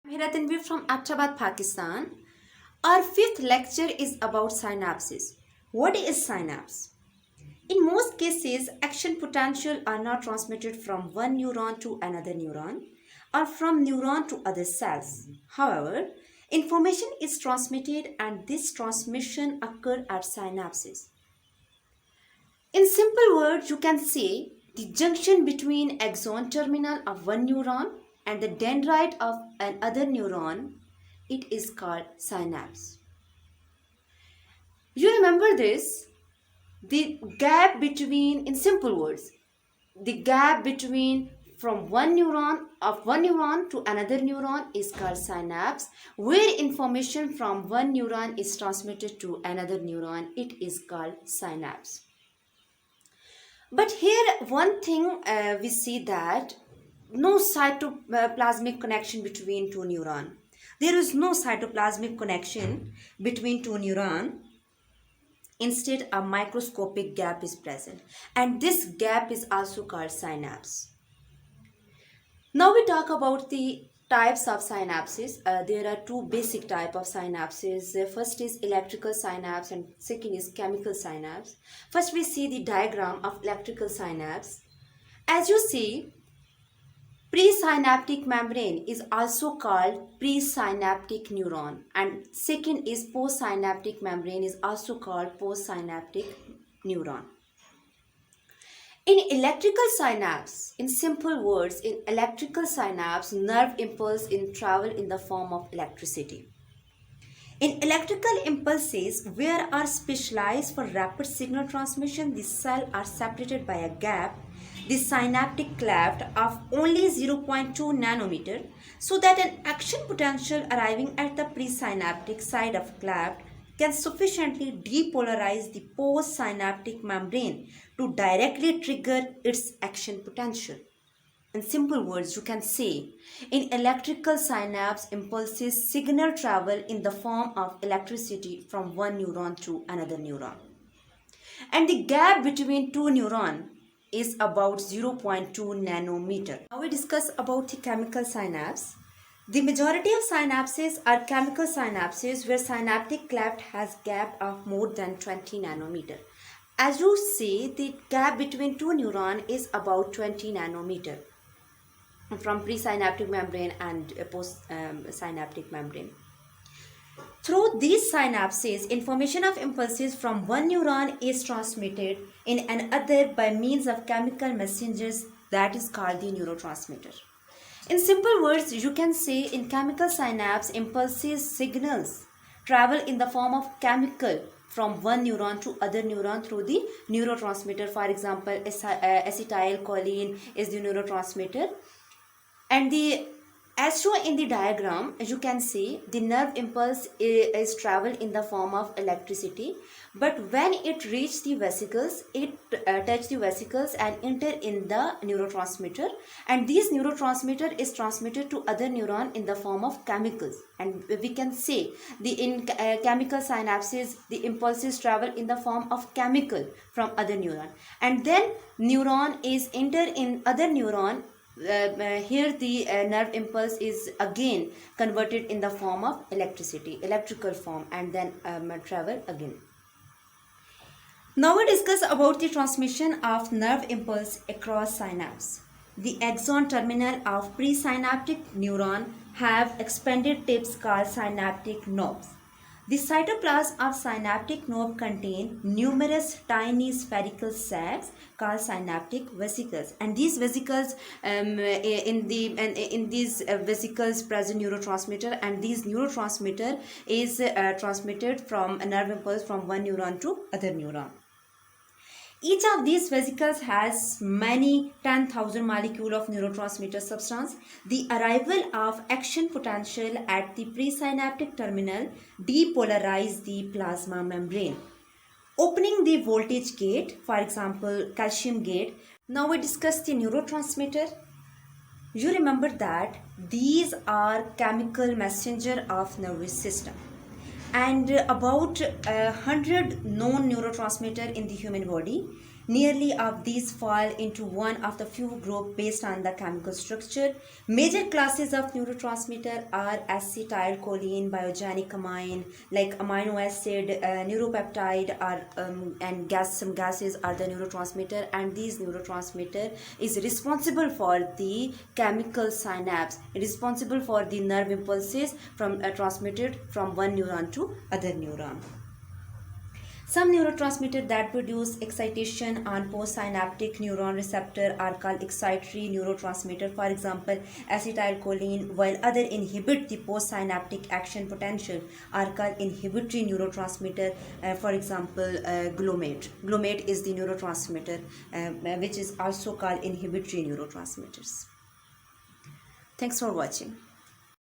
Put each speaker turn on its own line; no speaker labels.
Tanvir from Atrabad, Pakistan. Our fifth lecture is about synapses. What is synapse? In most cases, action potential are not transmitted from one neuron to another neuron or from neuron to other cells. However, information is transmitted and this transmission occurs at synapses. In simple words, you can say the junction between axon terminal of one neuron and the dendrite of another neuron, it is called synapse. You remember this? The gap between, in simple words, the gap between from one neuron to another neuron is called synapse, where information from one neuron is transmitted to another neuron, it is called synapse. But here one thing we see that no cytoplasmic connection between two neurons. There is no cytoplasmic connection between two neurons. Instead, a microscopic gap is present, and this gap is also called synapse. Now we talk about the types of synapses. There are two basic types of synapses. First is electrical synapse and second is chemical synapse. First we see the diagram of electrical synapse. As you see, presynaptic membrane is also called presynaptic neuron, and second is postsynaptic membrane is also called postsynaptic neuron. In electrical synapse, in simple words, in electrical synapse, nerve impulse travel in the form of electricity. In electrical impulses, where are specialized for rapid signal transmission, the cells are separated by a gap, the synaptic cleft of only 0.2 nanometer, so that an action potential arriving at the presynaptic side of cleft can sufficiently depolarize the postsynaptic membrane to directly trigger its action potential. In simple words, you can say, in electrical synapse, impulses signal travel in the form of electricity from one neuron to another neuron. And the gap between two neurons is about 0.2 nanometer. Now we discuss about the chemical synapse. The majority of synapses are chemical synapses where synaptic cleft has gap of more than 20 nanometer. As you see, the gap between two neurons is about 20 nanometer from presynaptic membrane and postsynaptic membrane. Through these synapses, information of impulses from one neuron is transmitted in another by means of chemical messengers that is called the neurotransmitter. In simple words, you can say in chemical synapse, impulses signals travel in the form of chemical from one neuron to other neuron through the neurotransmitter. For example, acetylcholine is the neurotransmitter. And as shown in the diagram, you can see the nerve impulse is travel in the form of electricity. But when it reaches the vesicles, it touch the vesicles and enter in the neurotransmitter. And this neurotransmitter is transmitted to other neuron in the form of chemicals. And we can say in chemical synapses, the impulses travel in the form of chemical from other neuron. And then neuron is enter in other neuron. Here the nerve impulse is again converted in the form of electrical form, and then travel again. Now we discuss about the transmission of nerve impulse across synapse. The axon terminal of presynaptic neuron have expanded tips called synaptic knobs. The cytoplasm of synaptic knob contain numerous tiny spherical sacs called synaptic vesicles, and these vesicles in these vesicles present neurotransmitter, and these neurotransmitter is transmitted from a nerve impulse from one neuron to other neuron. Each of these vesicles has many 10,000 molecules of neurotransmitter substance. The arrival of action potential at the presynaptic terminal depolarize the plasma membrane, opening the voltage gate, for example, calcium gate. Now we discuss the neurotransmitter. You remember that these are chemical messenger of nervous system. And about 100 known neurotransmitter in the human body. Nearly of these fall into one of the few groups based on the chemical structure. Major classes of neurotransmitter are acetylcholine, biogenic amine, like amino acid, neuropeptide, and some gases are the neurotransmitter, and these neurotransmitter is responsible for the chemical synapse, responsible for the nerve impulses from transmitted from one neuron to other neuron. Some neurotransmitters that produce excitation on postsynaptic neuron receptor are called excitatory neurotransmitter, for example, acetylcholine, while other inhibit the postsynaptic action potential are called inhibitory neurotransmitter, for example, glutamate. Glutamate is the neurotransmitter which is also called inhibitory neurotransmitters. Thanks for watching.